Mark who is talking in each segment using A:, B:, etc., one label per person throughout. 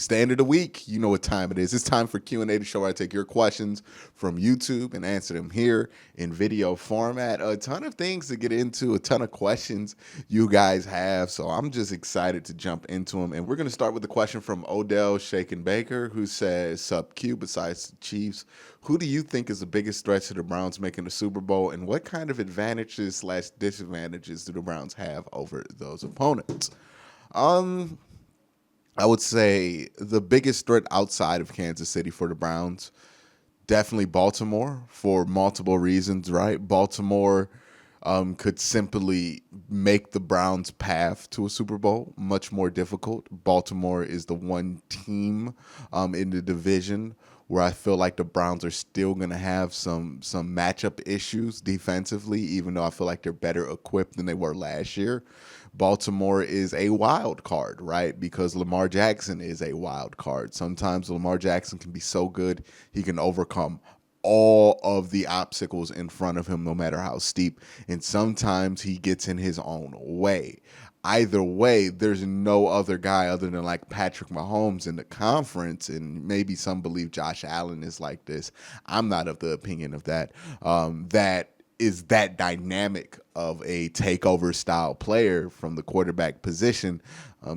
A: It's the end of the week. You know what time it is. It's time for Q&A, the show where I take your questions from YouTube and answer them here in video format. A ton of things to get into, a ton of questions you guys have. So I'm just excited to jump into them. And we're going to start with the question from Odell Shaken Baker, who says, Sup Q, besides the Chiefs, who do you think is the biggest threat to the Browns making the Super Bowl? And what kind of advantages/disadvantages do the Browns have over those opponents? I would say the biggest threat outside of Kansas City for the Browns, definitely Baltimore for multiple reasons, right? Baltimore could simply make the Browns' path to a Super Bowl much more difficult. Baltimore is the one team in the division where I feel like the Browns are still going to have some matchup issues defensively, even though I feel like they're better equipped than they were last year. Baltimore is a wild card, right? Because Lamar Jackson is a wild card. Sometimes Lamar Jackson can be so good, he can overcome all of the obstacles in front of him, no matter how steep. And sometimes he gets in his own way. Either way, there's no other guy other than like Patrick Mahomes in the conference, and maybe some believe Josh Allen is like this. I'm not of the opinion of that. That is that dynamic of a takeover style player from the quarterback position.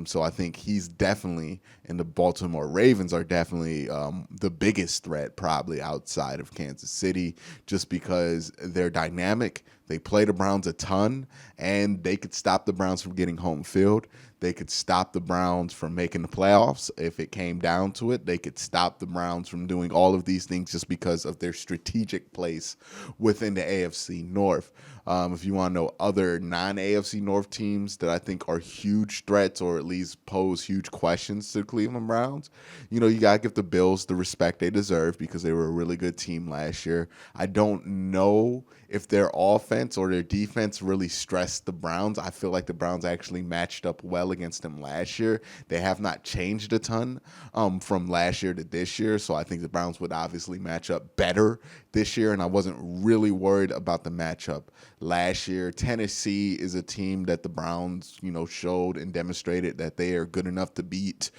A: So I think he's definitely, and the Baltimore Ravens are definitely the biggest threat probably outside of Kansas City, just because they're dynamic. They play the Browns a ton, and they could stop the Browns from getting home field. They could stop the Browns from making the playoffs if it came down to it. They could stop the Browns from doing all of these things just because of their strategic place within the AFC North. If you want to know other non-AFC North teams that I think are huge threats or at least pose huge questions to the Cleveland Browns, you got to give the Bills the respect they deserve because they were a really good team last year. I don't know if their offense or their defense really stressed the Browns. I feel like the Browns actually matched up well against them last year. They have not changed a ton from last year to this year, so I think the Browns would obviously match up better this year, and I wasn't really worried about the matchup last year. Tennessee is a team that the Browns, showed and demonstrated that they are good enough to beat.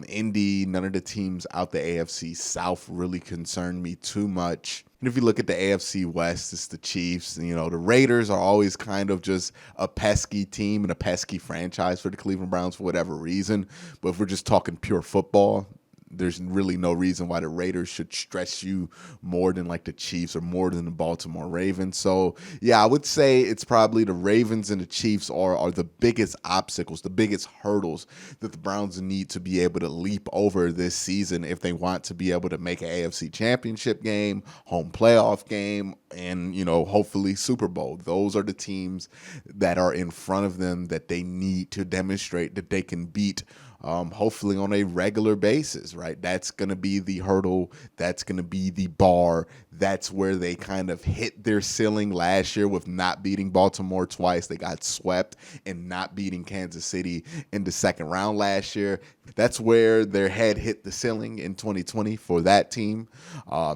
A: Indy, none of the teams out the AFC South really concerned me too much. And if you look at the AFC West, it's the Chiefs. The Raiders are always kind of just a pesky team and a pesky franchise for the Cleveland Browns for whatever reason. But if we're just talking pure football, there's really no reason why the Raiders should stress you more than like the Chiefs or more than the Baltimore Ravens. So, yeah, I would say it's probably the Ravens and the Chiefs are the biggest obstacles, the biggest hurdles that the Browns need to be able to leap over this season if they want to be able to make an AFC Championship game, home playoff game, and, hopefully Super Bowl. Those are the teams that are in front of them that they need to demonstrate that they can beat, hopefully on a regular basis, right? That's going to be the hurdle. That's going to be the bar. That's where they kind of hit their ceiling last year with not beating Baltimore twice. They got swept and not beating Kansas City in the second round last year. That's where their head hit the ceiling in 2020 for that team.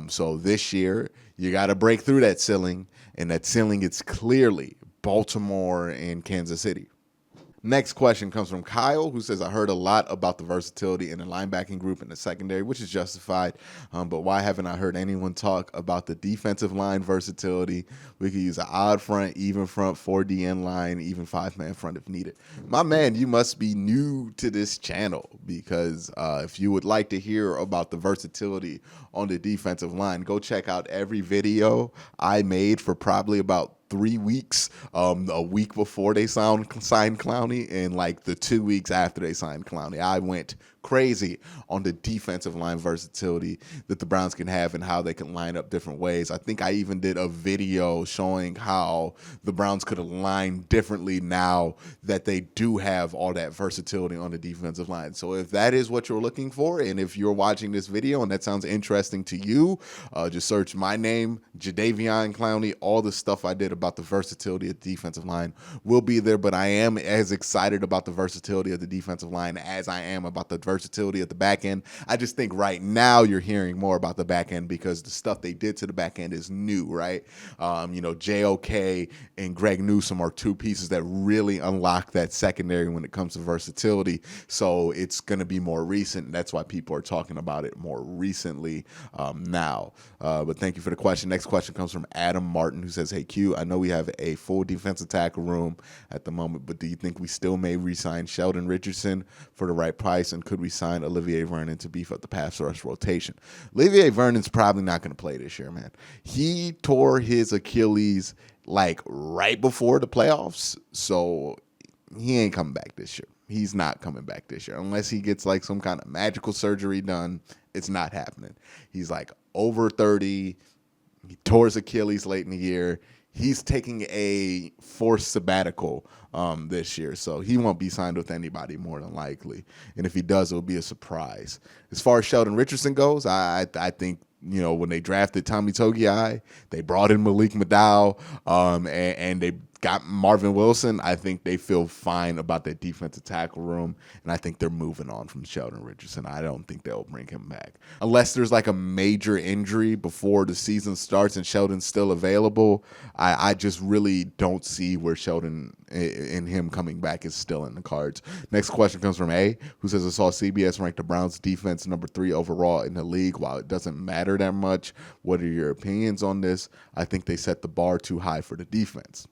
A: So this year, you got to break through that ceiling, and that ceiling is clearly Baltimore and Kansas City. Next question comes from Kyle, who says, I heard a lot about the versatility in the linebacking group in the secondary, which is justified, but why haven't I heard anyone talk about the defensive line versatility? We could use an odd front, even front, 4DN line, even 5-man front if needed. My man, you must be new to this channel, because if you would like to hear about the versatility on the defensive line, go check out every video I made for probably about 3 weeks, a week before they signed Clowney, and like the 2 weeks after they signed Clowney. I went crazy on the defensive line versatility that the Browns can have and how they can line up different ways. I think I even did a video showing how the Browns could align differently now that they do have all that versatility on the defensive line. So if that is what you're looking for, and if you're watching this video and that sounds interesting to you, just search my name, Jadeveon Clowney, all the stuff I did about the versatility of the defensive line will be there, but I am as excited about the versatility of the defensive line as I am about the versatility of the back end. I just think right now you're hearing more about the back end because the stuff they did to the back end is new, right? JOK and Greg Newsome are two pieces that really unlock that secondary when it comes to versatility. So it's going to be more recent. That's why people are talking about it more recently now. But thank you for the question. Next question comes from Adam Martin, who says, "Hey Q, I know we have a full defensive tackle room at the moment, but do you think we still may re-sign Sheldon Richardson for the right price, and could we sign Olivier Vernon to beef up the pass rush rotation?" Olivier Vernon's probably not going to play this year, man. He tore his Achilles like right before the playoffs, so he ain't coming back this year. He's not coming back this year unless he gets like some kind of magical surgery done. It's not happening. He's like over 30. He tore his Achilles late in the year. He's taking a forced sabbatical this year, so he won't be signed with anybody more than likely. And if he does, it'll be a surprise. As far as Sheldon Richardson goes, I think, when they drafted Tommy Togiai, they brought in Malik McDowell, and they got Marvin Wilson. I think they feel fine about that defensive tackle room, and I think they're moving on from Sheldon Richardson. I don't think they'll bring him back. Unless there's like a major injury before the season starts and Sheldon's still available, I just really don't see where Sheldon and him coming back is still in the cards. Next question comes from A, who says, "I saw CBS rank the Browns defense number 3 overall in the league. While it doesn't matter that much, what are your opinions on this? I think they set the bar too high for the defense."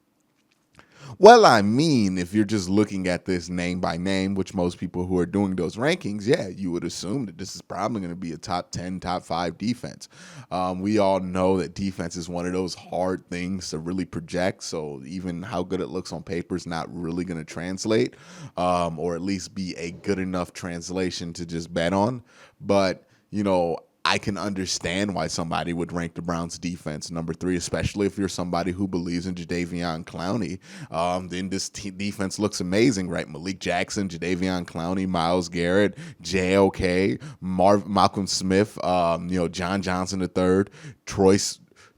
A: Well, I mean, if you're just looking at this name by name, which most people who are doing those rankings, yeah, you would assume that this is probably going to be a top 10, top 5 defense. We all know that defense is one of those hard things to really project, so even how good it looks on paper is not really going to translate, or at least be a good enough translation to just bet on. But, I can understand why somebody would rank the Browns defense number 3, especially if you're somebody who believes in Jadeveon Clowney. Then this defense looks amazing, right? Malik Jackson, Jadeveon Clowney, Myles Garrett, JOK, Malcolm Smith, John Johnson III,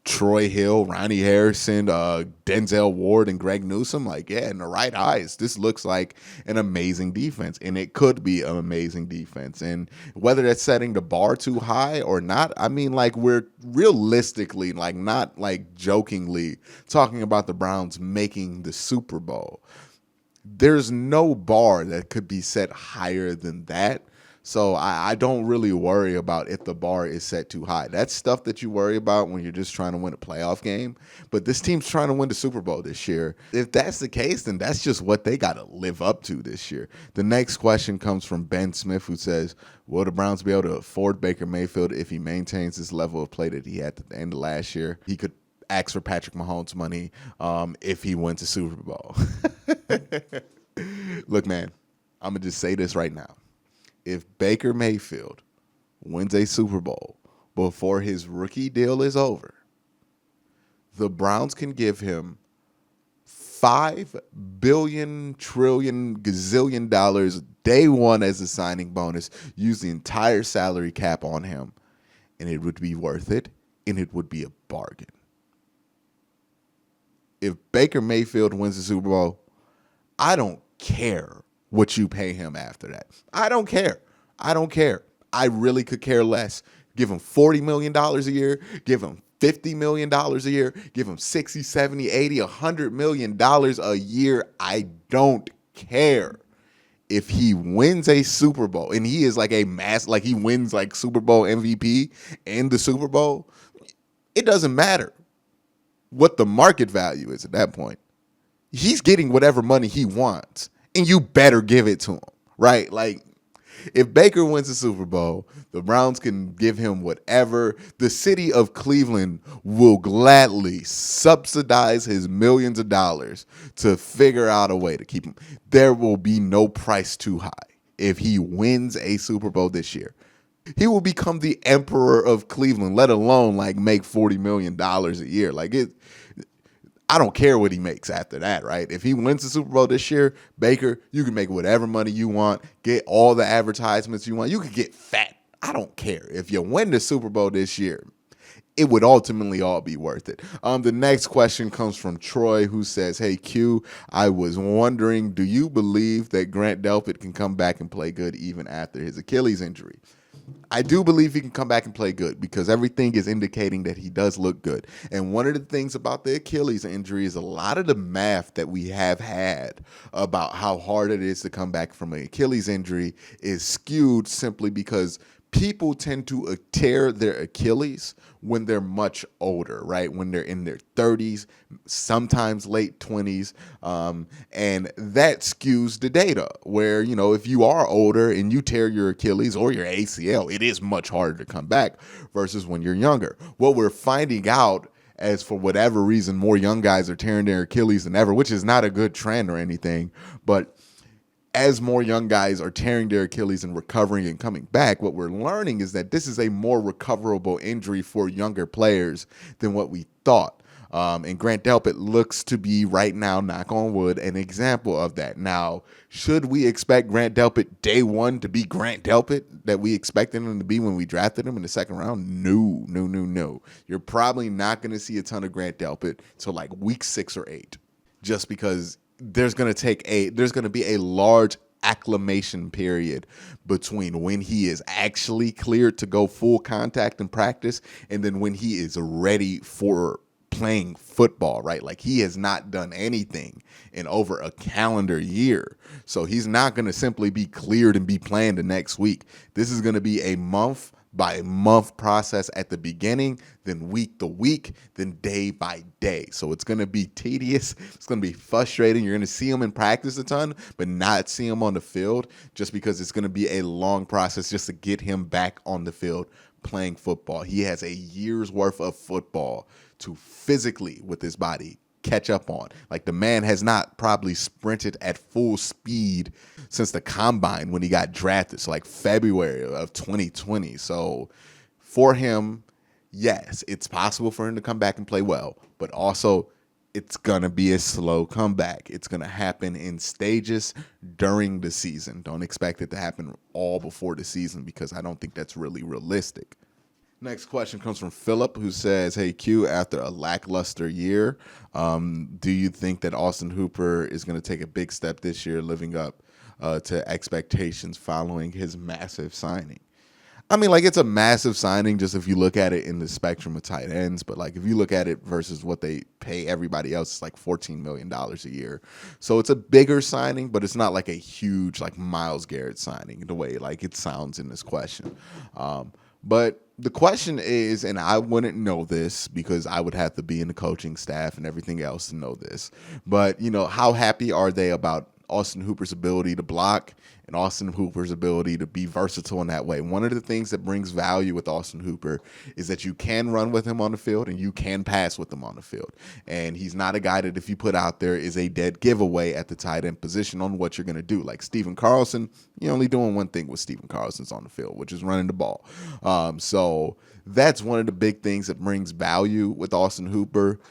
A: Troy Hill, Ronnie Harrison, Denzel Ward, and Greg Newsome. Like, yeah, in the right eyes, this looks like an amazing defense, and it could be an amazing defense. And whether that's setting the bar too high or not, I mean, like, we're realistically, like, not like jokingly talking about the Browns making the Super Bowl. There's no bar that could be set higher than that. So I don't really worry about if the bar is set too high. That's stuff that you worry about when you're just trying to win a playoff game. But this team's trying to win the Super Bowl this year. If that's the case, then that's just what they got to live up to this year. The next question comes from Ben Smith, who says, "Will the Browns be able to afford Baker Mayfield if he maintains this level of play that he had at the end of last year? He could ask for Patrick Mahomes money if he wins a Super Bowl." Look, man, I'm going to just say this right now. If Baker Mayfield wins a Super Bowl before his rookie deal is over, the Browns can give him $5 billion, trillion, gazillion dollars day one as a signing bonus, use the entire salary cap on him, and it would be worth it, and it would be a bargain. If Baker Mayfield wins the Super Bowl, I don't care what you pay him after that. I don't care. I really could care less. Give him $40 million a year. Give him $50 million a year. Give him $60, $70, $80, $100 million a year. I don't care. If he wins a Super Bowl, and he is like he wins like Super Bowl MVP and the Super Bowl, it doesn't matter what the market value is at that point. He's getting whatever money he wants, and you better give it to him, right? Like, if Baker wins the Super Bowl, the Browns can give him whatever. The city of Cleveland will gladly subsidize his millions of dollars to figure out a way to keep him. There will be no price too high if he wins a Super Bowl this year. He will become the emperor of Cleveland, let alone like make $40 million a year. Like, I don't care what he makes after that, right? If he wins the Super Bowl this year, Baker, you can make whatever money you want, get all the advertisements you want. You could get fat. I don't care. If you win the Super Bowl this year, it would ultimately all be worth it. The next question comes from Troy, who says, "Hey Q, I was wondering, do you believe that Grant Delpit can come back and play good even after his Achilles injury?" I do believe he can come back and play good because everything is indicating that he does look good. And one of the things about the Achilles injury is a lot of the math that we have had about how hard it is to come back from an Achilles injury is skewed simply because people tend to tear their Achilles when they're much older, right? When they're in their 30s, sometimes late 20s. And that skews the data where, if you are older and you tear your Achilles or your ACL, it is much harder to come back versus when you're younger. What we're finding out as for whatever reason, more young guys are tearing their Achilles than ever, which is not a good trend or anything, but as more young guys are tearing their Achilles and recovering and coming back, what we're learning is that this is a more recoverable injury for younger players than what we thought. And Grant Delpit looks to be right now, knock on wood, an example of that. Now, should we expect Grant Delpit day one to be Grant Delpit that we expected him to be when we drafted him in the second round? No. You're probably not going to see a ton of Grant Delpit till like week 6 or 8, just because there's going to be a large acclimation period between when he is actually cleared to go full contact in practice and then when he is ready for playing football, right? Like, he has not done anything in over a calendar year. So he's not going to simply be cleared and be playing the next week. This is going to be a month by month process at the beginning, then week to week, then day by day. So it's going to be tedious. It's going to be frustrating. You're going to see him in practice a ton, but not see him on the field just because it's going to be a long process just to get him back on the field playing football. He has a year's worth of football to physically, with his body, catch up on. Like, the man has not probably sprinted at full speed since the combine when he got drafted, so like February of 2020. So for him, yes, it's possible for him to come back and play well, but also it's going to be a slow comeback. It's going to happen in stages during the season. Don't expect it to happen all before the season because I don't think that's really realistic. Next question comes from Philip, who says, "Hey Q, after a lackluster year, do you think that Austin Hooper is going to take a big step this year, living up to expectations following his massive signing?" I mean, like, it's a massive signing just if you look at it in the spectrum of tight ends, but like if you look at it versus what they pay everybody else, it's like $14 million a year. So it's a bigger signing, but it's not like a huge like Myles Garrett signing the way like it sounds in this question. But the question is, and I wouldn't know this because I would have to be in the coaching staff and everything else to know this, but, how happy are they about Austin Hooper's ability to block and Austin Hooper's ability to be versatile in that way? One of the things that brings value with Austin Hooper is that you can run with him on the field and you can pass with him on the field. And he's not a guy that if you put out there is a dead giveaway at the tight end position on what you're going to do. Like Stephen Carlson, you're only doing one thing with Stephen Carlson's on the field, which is running the ball. So that's one of the big things that brings value with Austin Hooper.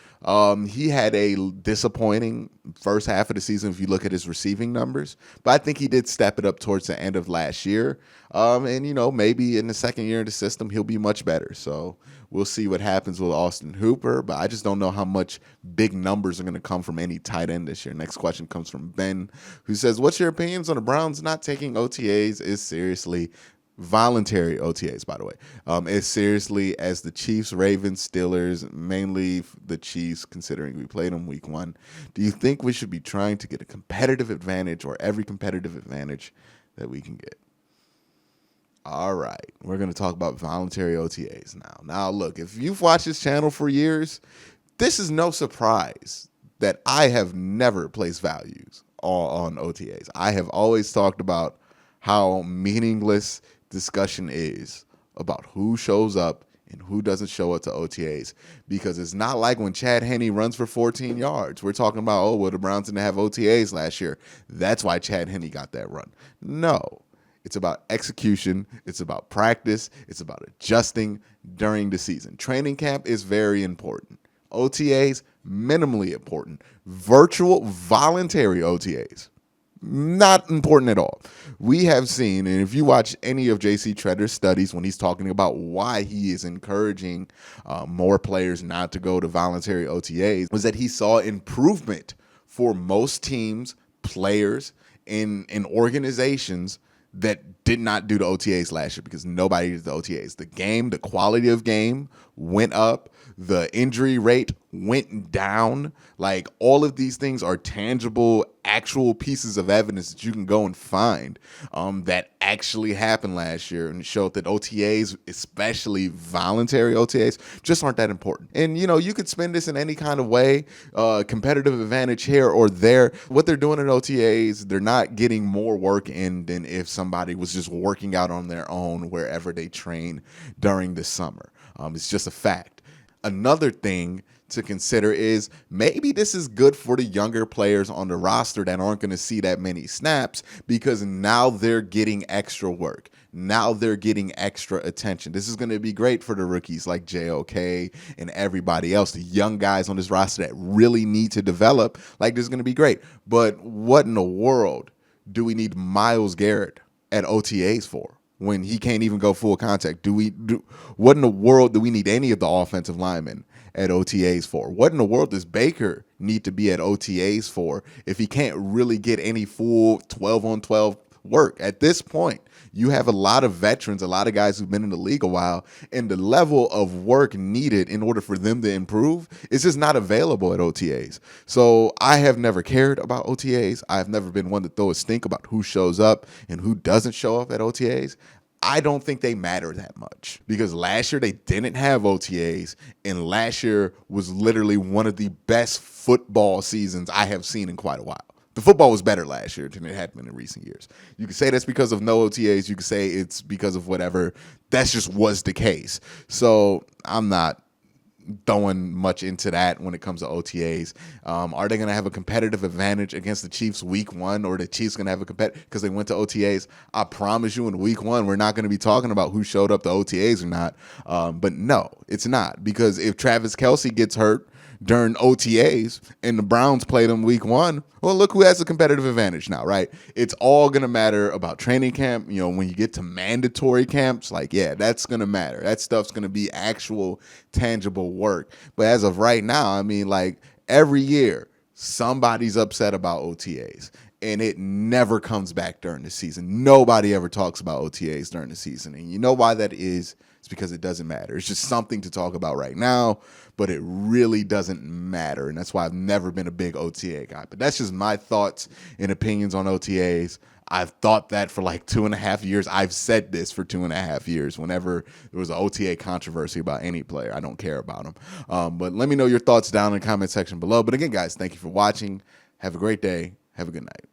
A: He had a disappointing first half of the season if you look at his receiving numbers, but I think he did step it up towards the end of last year. And, maybe in the second year of the system, he'll be much better. So we'll see what happens with Austin Hooper, but I just don't know how much big numbers are going to come from any tight end this year. Next question comes from Ben, who says, "What's your opinions on the Browns not taking OTAs is seriously voluntary OTAs, by the way, as seriously as the Chiefs, Ravens, Steelers, mainly the Chiefs, considering we played them week 1. Do you think we should be trying to get a competitive advantage or every competitive advantage that we can get?" All right, we're going to talk about voluntary OTAs now. Now, look, if you've watched this channel for years, this is no surprise that I have never placed values on OTAs. I have always talked about how meaningless discussion is about who shows up and who doesn't show up to OTAs, because it's not like when Chad Henne runs for 14 yards. We're talking about, the Browns didn't have OTAs last year. That's why Chad Henne got that run. No, it's about execution. It's about practice. It's about adjusting during the season. Training camp is very important. OTAs, minimally important. Virtual voluntary OTAs, Not important at all. We have seen, and if you watch any of JC Tretter's studies when he's talking about why he is encouraging more players not to go to voluntary OTAs, was that he saw improvement for most teams, players, in organizations that did not do the OTAs last year because nobody did the OTAs. The quality of game went up. The injury rate went down. Like, all of these things are tangible, actual pieces of evidence that you can go and find that actually happened last year, and showed that OTAs, especially voluntary OTAs, just aren't that important. And, you could spin this in any kind of way, competitive advantage here or there. What they're doing in OTAs, they're not getting more work in than if somebody was just working out on their own wherever they train during the summer. It's just a fact. Another thing to consider is maybe this is good for the younger players on the roster that aren't going to see that many snaps, because now they're getting extra work. Now they're getting extra attention. This is going to be great for the rookies like JOK and everybody else, the young guys on this roster that really need to develop. Like, this is going to be great. But what in the world do we need Myles Garrett at OTAs for when he can't even go full contact? What in the world do we need any of the offensive linemen at OTAs for? What in the world does Baker need to be at OTAs for if he can't really get any full 12-on-12 work? At this point, you have a lot of veterans, a lot of guys who've been in the league a while, and the level of work needed in order for them to improve is just not available at OTAs. So I have never cared about OTAs. I've never been one to throw a stink about who shows up and who doesn't show up at OTAs. I don't think they matter that much, because last year they didn't have OTAs, and last year was literally one of the best football seasons I have seen in quite a while. The football was better last year than it had been in recent years. You could say that's because of no OTAs. You could say it's because of whatever. That's just was the case. So I'm not throwing much into that when it comes to OTAs. Are they going to have a competitive advantage against the Chiefs week one, or the Chiefs going to have a competitive because they went to OTAs? I promise you, in week one, we're not going to be talking about who showed up to OTAs or not. But no, it's not, because if Travis Kelce gets hurt during OTAs and the Browns played them week one, well, look who has a competitive advantage now, right? It's all going to matter about training camp. When you get to mandatory camps, that's going to matter. That stuff's going to be actual tangible work. But as of right now, every year, somebody's upset about OTAs, and it never comes back during the season. Nobody ever talks about OTAs during the season. And you know why that is? It's because it doesn't matter. It's just something to talk about right now, but it really doesn't matter. And that's why I've never been a big OTA guy. But that's just my thoughts and opinions on OTAs. I've thought that for 2.5 years. I've said this for 2.5 years. Whenever there was an OTA controversy about any player, I don't care about them. But let me know your thoughts down in the comment section below. But again, guys, thank you for watching. Have a great day. Have a good night.